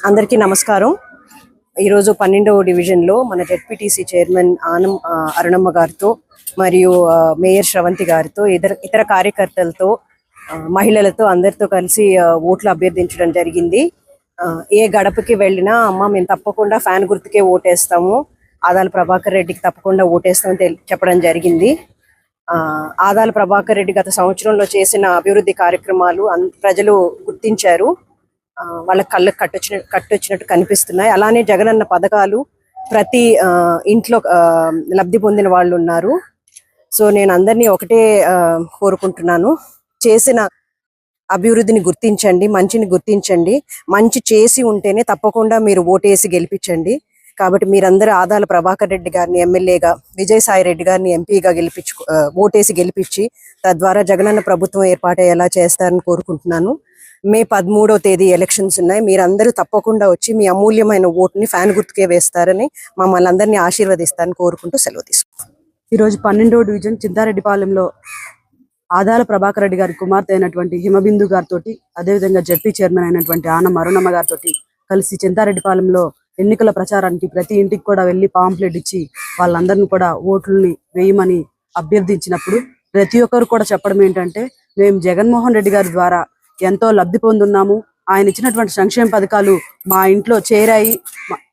అందరికీ నమస్కారం. ఈరోజు 12వ డివిజన్లో మన జెడ్పీటీసీ చైర్మన్ అరుణమ్మ గారితో మరియు మేయర్ శ్రవంతి గారితో ఇతర కార్యకర్తలతో మహిళలతో అందరితో కలిసి ఓట్లు అభ్యర్థించడం జరిగింది. ఏ గడపకి వెళ్ళినా అమ్మ మేము తప్పకుండా ఫ్యాన్ గుర్తుకే ఓటేస్తాము, ఆదాల ప్రభాకర్ రెడ్డికి తప్పకుండా ఓటేస్తామని చెప్పడం జరిగింది. ఆదాల ప్రభాకర్ రెడ్డి గత సంవత్సరంలో చేసిన అభివృద్ధి కార్యక్రమాలు ప్రజలు గుర్తించారు. వాళ్ళ కళ్ళకు కట్టొచ్చినట్టు కనిపిస్తున్నాయి. అలానే జగనన్న పథకాలు ప్రతి ఇంట్లో లబ్ధి పొందిన వాళ్ళు ఉన్నారు. సో నేను అందరినీ ఒకటే కోరుకుంటున్నాను, చేసిన అభివృద్ధిని గుర్తించండి, మంచిని గుర్తించండి. మంచి చేసి ఉంటేనే తప్పకుండా మీరు ఓటేసి గెలిపించండి. కాబట్టి మీరందరూ ఆదాల ప్రభాకర్ రెడ్డి గారిని ఎమ్మెల్యేగా, విజయసాయి రెడ్డి గారిని ఎంపీగా ఓటేసి గెలిపించి తద్వారా జగనన్న ప్రభుత్వం ఏర్పాటయ్యేలా చేస్తారని కోరుకుంటున్నాను. మే 13వ తేదీ ఎలక్షన్స్ ఉన్నాయి. మీరందరూ తప్పకుండా వచ్చి మీ అమూల్యమైన ఓటుని ఫ్యాన్ గుర్తుకే వేస్తారని మమ్మల్ని అందరినీ ఆశీర్వదిస్తారని కోరుకుంటూ సెలవు తీసుకుంటాం. ఈరోజు 12వ డివిజన్ చింతారెడ్డిపాలెంలో ఆదాల ప్రభాకర్ రెడ్డి గారి కుమార్తె అయినటువంటి హిమబిందు గారితో, అదేవిధంగా జడ్పీ చైర్మన్ అయినటువంటి అరుణమ్మ గారితో కలిసి చింతారెడ్డిపాలెంలో ఎన్నికల ప్రచారానికి ప్రతి ఇంటికి కూడా వెళ్లి పాంప్లెట్ ఇచ్చి వాళ్ళందరినీ కూడా ఓట్లని వేయమని అభ్యర్థించినప్పుడు ప్రతి ఒక్కరు కూడా చెప్పడం ఏంటంటే, మేము జగన్మోహన్ రెడ్డి గారి ద్వారా ఎంతో లబ్ధి పొందున్నాము, ఆయన ఇచ్చినటువంటి సంక్షేమ పథకాలు మా ఇంట్లో చేరాయి,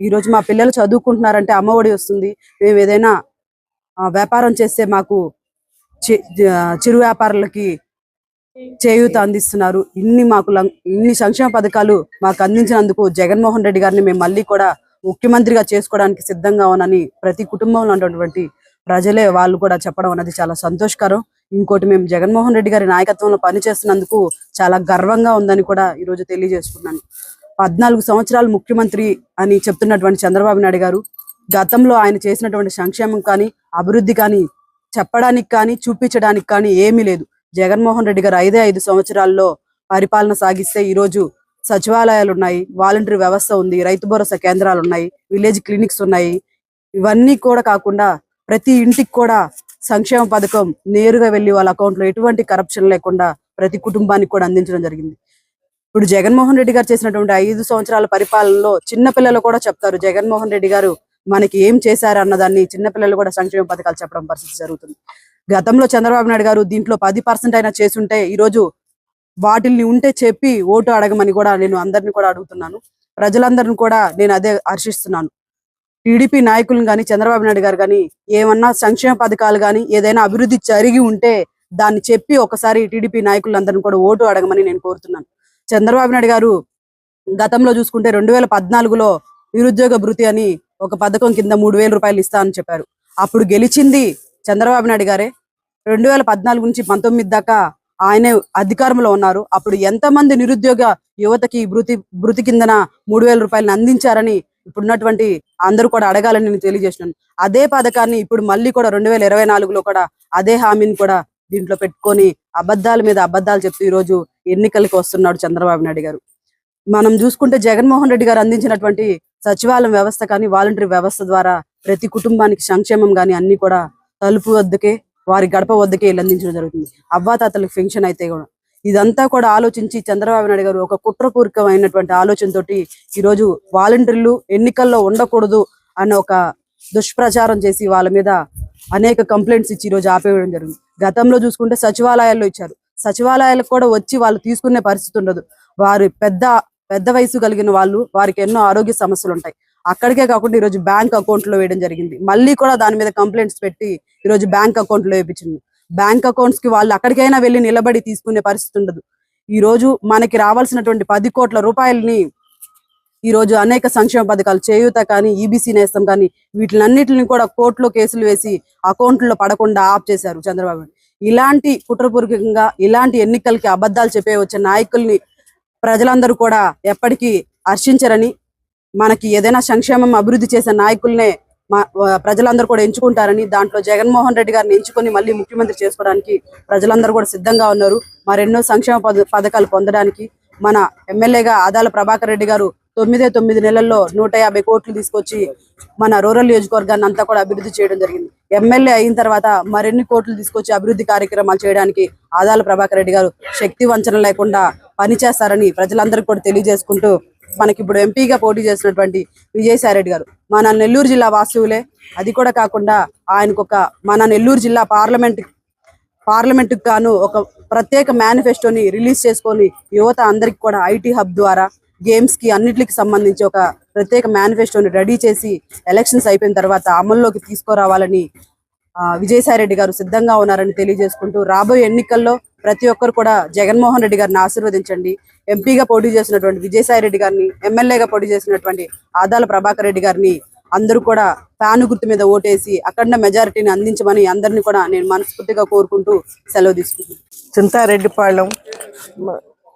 ఈరోజు మా పిల్లలు చదువుకుంటున్నారంటే అమ్మఒడి వస్తుంది, మేము ఏదైనా వ్యాపారం చేస్తే మాకు చిరు వ్యాపారులకి చేయూత అందిస్తున్నారు, ఇన్ని సంక్షేమ పథకాలు మాకు అందించినందుకు జగన్మోహన్ రెడ్డి గారిని మేము మళ్ళీ కూడా ముఖ్యమంత్రిగా చేసుకోవడానికి సిద్ధంగా ఉన్నానని ప్రతి కుటుంబంలో ఉన్నటువంటి ప్రజలే వాళ్ళు కూడా చెప్పడం అనేది చాలా సంతోషకరం. ఇంకోటి, మేము జగన్మోహన్ రెడ్డి గారి నాయకత్వంలో పనిచేస్తున్నందుకు చాలా గర్వంగా ఉందని కూడా ఈరోజు తెలియజేసుకున్నాను. 14 సంవత్సరాలు ముఖ్యమంత్రి అని చెప్తున్నటువంటి చంద్రబాబు నాయుడు గారు గతంలో ఆయన చేసినటువంటి సంక్షేమం కానీ అభివృద్ధి కానీ చెప్పడానికి కానీ చూపించడానికి కానీ ఏమీ లేదు. జగన్మోహన్ రెడ్డి గారు 5 సంవత్సరాల్లో పరిపాలన సాగిస్తే ఈరోజు సచివాలయాలు ఉన్నాయి, వాలంటరీ వ్యవస్థ ఉంది, రైతు భరోసా కేంద్రాలు ఉన్నాయి, విలేజ్ క్లినిక్స్ ఉన్నాయి. ఇవన్నీ కూడా కాకుండా ప్రతి ఇంటికి కూడా సంక్షేమ పథకం నేరుగా వెళ్లి వాళ్ళ అకౌంట్లో ఎటువంటి కరప్షన్ లేకుండా ప్రతి కుటుంబానికి కూడా అందించడం జరిగింది. ఇప్పుడు జగన్మోహన్ రెడ్డి గారు చేసినటువంటి 5 సంవత్సరాల పరిపాలనలో చిన్నపిల్లలు కూడా చెప్తారు, జగన్మోహన్ రెడ్డి గారు మనకి ఏం చేశారు అన్నదాన్ని చిన్నపిల్లలు కూడా సంక్షేమ పథకాలు చెప్పడం పరిస్థితి జరుగుతుంది. గతంలో చంద్రబాబు నాయుడు గారు దీంట్లో 10% అయినా చేసుంటే ఈరోజు వాటిల్ని ఉంటే చెప్పి ఓటు అడగమని కూడా నేను అందరిని కూడా అడుగుతున్నాను. ప్రజలందరిని కూడా నేను అదే హర్షిస్తున్నాను. టీడీపీ నాయకులను కానీ చంద్రబాబు నాయుడు గారు కానీ ఏమన్నా సంక్షేమ పథకాలు కానీ ఏదైనా అభివృద్ధి జరిగి ఉంటే దాన్ని చెప్పి ఒకసారి టీడీపీ నాయకులందరిని కూడా ఓటు అడగమని నేను కోరుతున్నాను. చంద్రబాబు నాయుడు గారు గతంలో చూసుకుంటే 2014లో నిరుద్యోగ భృతి అని ఒక పథకం కింద 3,000 రూపాయలు ఇస్తా అని చెప్పారు. అప్పుడు గెలిచింది చంద్రబాబు నాయుడు గారే. 2014 నుంచి 19 దాకా ఆయనే అధికారంలో ఉన్నారు. అప్పుడు ఎంతమంది నిరుద్యోగ యువతకి భృతి కిందన 3,000 రూపాయలను అందించారని ఇప్పుడున్నటువంటి అందరూ కూడా అడగాలని నేను తెలియజేస్తున్నాను. అదే పథకాన్ని ఇప్పుడు మళ్ళీ కూడా 2024లో కూడా అదే హామీని కూడా దీంట్లో పెట్టుకొని అబద్ధాల మీద అబద్ధాలు చెప్తూ ఈరోజు ఎన్నికలకి వస్తున్నాడు చంద్రబాబు నాయుడు గారు. మనం చూసుకుంటే జగన్మోహన్ రెడ్డి గారు అందించినటువంటి సచివాలయం వ్యవస్థ కానీ వాలంటరీ వ్యవస్థ ద్వారా ప్రతి కుటుంబానికి సంక్షేమం కానీ అన్ని కూడా తలుపు వద్దకే, వారి గడప వద్దకే అందించడం జరుగుతుంది. అవ్వాతాతలకు పెన్షన్ అయితే కూడా ఇదంతా కూడా ఆలోచించి చంద్రబాబు నాయుడు గారు ఒక కుట్రపూరికమైనటువంటి ఆలోచనతోటి ఈరోజు వాలంటీర్లు ఎన్నికల్లో ఉండకూడదు అన్న ఒక దుష్ప్రచారం చేసి వాళ్ళ మీద అనేక కంప్లైంట్స్ ఇచ్చి ఈరోజు ఆపేయడం జరిగింది. గతంలో చూసుకుంటే సచివాలయాల్లో ఇచ్చారు, సచివాలయాలకు కూడా వచ్చి వాళ్ళు తీసుకునే పరిస్థితి ఉండదు. వారు పెద్ద వయసు కలిగిన వాళ్ళు, వారికి ఎన్నో ఆరోగ్య సమస్యలు ఉంటాయి. అక్కడికే కాకుండా ఈరోజు బ్యాంక్ అకౌంట్లో వేయడం జరిగింది. మళ్ళీ కూడా దాని మీద కంప్లైంట్స్ పెట్టి ఈరోజు బ్యాంక్ అకౌంట్లో వేయించింది. బ్యాంక్ అకౌంట్స్ కి వాళ్ళు అక్కడికైనా వెళ్ళి నిలబడి తీసుకునే పరిస్థితి ఉండదు. ఈ రోజు మనకి రావాల్సినటువంటి 10 కోట్ల రూపాయలని ఈరోజు అనేక సంక్షేమ పథకాలు, చేయూత కానీ ఈబీసీ నేస్తం కానీ వీటిలన్నిటిని కూడా కోర్టులో కేసులు వేసి అకౌంట్లో పడకుండా ఆఫ్ చేశారు చంద్రబాబు. ఇలాంటి కుట్రపూర్వకంగా ఇలాంటి ఎన్నికలకి అబద్ధాలు చెప్పే వచ్చే నాయకుల్ని ప్రజలందరూ కూడా ఎప్పటికీ హర్షించరని, మనకి ఏదైనా సంక్షేమం అభివృద్ధి చేసే నాయకుల్నే ప్రజలందరూ కూడా ఎంచుకుంటారని, దాంట్లో జగన్మోహన్ రెడ్డి గారిని ఎంచుకొని మళ్ళీ ముఖ్యమంత్రి చేసుకోవడానికి ప్రజలందరూ కూడా సిద్ధంగా ఉన్నారు. మరెన్నో సంక్షేమ పథకాలు పొందడానికి మన ఎమ్మెల్యేగా ఆదాల ప్రభాకర్ రెడ్డి గారు 9 నెలల్లో 150 కోట్లు తీసుకొచ్చి మన రూరల్ నియోజకవర్గాన్ని అంతా కూడా అభివృద్ధి చేయడం జరిగింది. ఎమ్మెల్యే అయిన తర్వాత మరిన్ని కోట్లు తీసుకొచ్చి అభివృద్ధి కార్యక్రమాలు చేయడానికి ఆదాల ప్రభాకర్ రెడ్డి గారు శక్తి వంచన లేకుండా పనిచేస్తారని ప్రజలందరికీ కూడా తెలియజేసుకుంటూ మనకి ఇప్పుడు ఎంపీగా పోటీ చేసినటువంటి విజయసాయిరెడ్డి గారు మన నెల్లూరు జిల్లా వాసువులే. అది కూడా కాకుండా ఆయనకు మన నెల్లూరు జిల్లా పార్లమెంటుకు గాను ఒక ప్రత్యేక మేనిఫెస్టోని రిలీజ్ చేసుకొని యువత అందరికి కూడా ఐటీ హబ్ ద్వారా గేమ్స్ కి అన్నిటికి సంబంధించి ఒక ప్రత్యేక మేనిఫెస్టోని రెడీ చేసి ఎలక్షన్స్ అయిపోయిన తర్వాత అమల్లోకి తీసుకురావాలని విజయసాయిరెడ్డి గారు సిద్ధంగా ఉన్నారని తెలియజేసుకుంటూ, రాబోయే ఎన్నికల్లో ప్రతి ఒక్కరు కూడా జగన్మోహన్ రెడ్డి గారిని ఆశీర్వదించండి. ఎంపీగా పోటీ చేసినటువంటి విజయసాయిరెడ్డి గారిని, ఎమ్మెల్యేగా పోటీ చేసినటువంటి ఆదాల ప్రభాకర్ రెడ్డి గారిని అందరూ కూడా ఫ్యాను గుర్తు మీద ఓటేసి అఖండ మెజారిటీని అందించమని అందరినీ కూడా నేను మనస్ఫూర్తిగా కోరుకుంటూ సెలవు తీసుకుంటున్నాను. చింతారెడ్డిపాళెం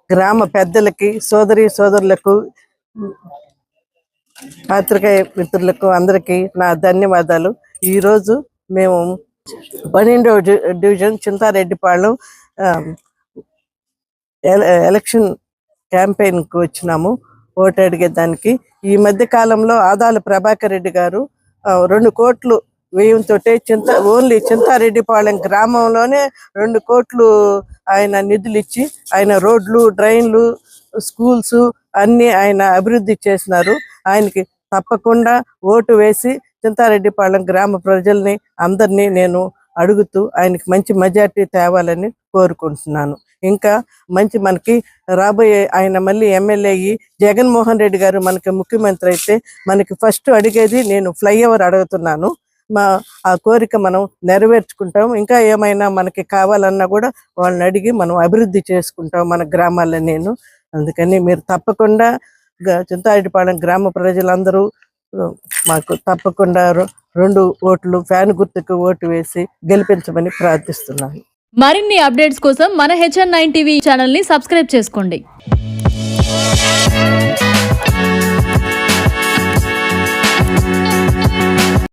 గ్రామ పెద్దలకి, సోదరులకు, పాత్రికేయ మిత్రులకు అందరికీ నా ధన్యవాదాలు. ఈరోజు మేము 12వ డివిజన్ చింతారెడ్డిపాళెం ఎలక్షన్ క్యాంపెయిన్కి వచ్చినాము ఓటు అడిగేదానికి. ఈ మధ్య కాలంలో ఆదాల ప్రభాకర్ రెడ్డి గారు 2 కోట్లు వ్యయంతో ఓన్లీ చింతారెడ్డిపాళెం గ్రామంలోనే 2 కోట్లు ఆయన నిధులు ఇచ్చి ఆయన రోడ్లు, డ్రైన్లు, స్కూల్స్ అన్ని ఆయన అభివృద్ధి చేసినారు. ఆయనకి తప్పకుండా ఓటు వేసి చింతారెడ్డిపాళెం గ్రామ ప్రజల్ని అందరినీ నేను అడుగుతూ ఆయనకి మంచి మెజార్టీ తేవాలని కోరుకుంటున్నాను. ఇంకా మనకి రాబోయే ఆయన మళ్ళీ ఎమ్మెల్యే అయ్యి జగన్మోహన్ రెడ్డి గారు మనకి ముఖ్యమంత్రి అయితే మనకి ఫస్ట్ అడిగేది నేను ఫ్లైఓవర్ అడుగుతున్నాను. ఆ కోరిక మనం నెరవేర్చుకుంటాం. ఇంకా ఏమైనా మనకి కావాలన్నా కూడా వాళ్ళని అడిగి మనం అభివృద్ధి చేసుకుంటాం మన గ్రామాల్లో. అందుకని మీరు తప్పకుండా చింతారెడ్డిపాళెం గ్రామ ప్రజలందరూ మాకు తప్పకుండా 2 ఓట్లు ఫ్యాన్ గుర్తుకు ఓటు వేసి గెలిపించమని ప్రార్థిస్తున్నాను. మరిన్ని అప్డేట్స్ కోసం మన HN9 టీవీ ఛానల్ ని సబ్స్క్రైబ్ చేసుకోండి.